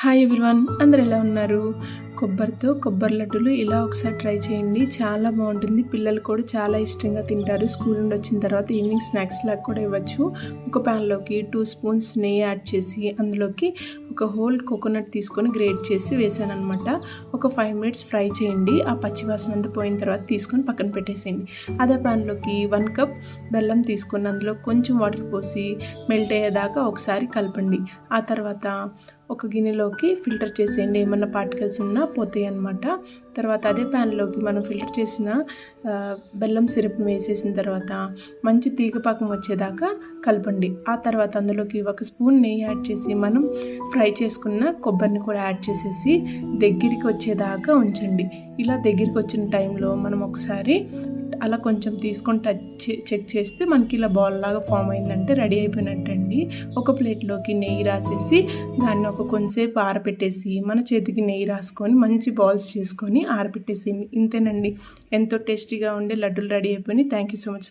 Hi everyone, అందరు ఎలా ఉన్నారు? కొబ్బరితో కొబ్బరి లడ్డూలు ఇలా ఒకసారి ట్రై చేయండి. చాలా బాగుంటుంది. పిల్లలు కూడా చాలా ఇష్టంగా తింటారు. స్కూల్ నుండి వచ్చిన తర్వాత ఈవినింగ్ స్నాక్స్ లాగా కూడా ఇవ్వచ్చు. ఒక ప్యాన్లోకి 2 స్పూన్స్ నెయ్యి యాడ్ చేసి అందులోకి ఒక హోల్ కోకోనట్ తీసుకొని గ్రేట్ చేసి వేసాను అనమాట. ఒక 5 మినిట్స్ ఫ్రై చేయండి. ఆ పచ్చివాసన అంతా పోయిన తర్వాత తీసుకొని పక్కన పెట్టేసేయండి. అదే ప్యాన్లోకి 1 కప్ బెల్లం తీసుకొని అందులో కొంచెం వాటర్ పోసి మెల్ట్ అయ్యేదాకా ఒకసారి కలపండి. ఆ తర్వాత ఒక గిన్నెలోకి ఫిల్టర్ చేసేయండి. ఏమన్నా పార్టికల్స్ ఉన్నా పోతాయి అన్నమాట. తర్వాత అదే ప్యాన్లోకి మనం ఫిల్టర్ చేసిన బెల్లం సిరప్ వేసేసిన తర్వాత మంచి తీగపాకం వచ్చేదాకా కలపండి. ఆ తర్వాత అందులోకి 1 స్పూన్ నెయ్యి యాడ్ చేసి మనం ఫ్రై చేసుకున్న కొబ్బరిని కూడా యాడ్ చేసేసి దగ్గరికి వచ్చేదాకా ఉంచండి. ఇలా దగ్గరికి వచ్చిన టైంలో మనం ఒకసారి అలా కొంచెం తీసుకొని చెక్ చేస్తే మనకి ఇలా బాల్ లాగా ఫామ్ అయిందంటే రెడీ అయిపోయినట్టండి. ఒక ప్లేట్లోకి నెయ్యి రాసేసి దాన్ని కొంచెంసేపు ఆరబెట్టేసి మన చేతికి నెయ్యి రాసుకొని మంచి బాల్స్ చేసుకొని ఆరబెట్టేసేయండి. ఇంతేనండి, ఎంతో టేస్టీగా ఉండే లడ్డూలు రెడీ అయిపోయినాయి. Thank you so much.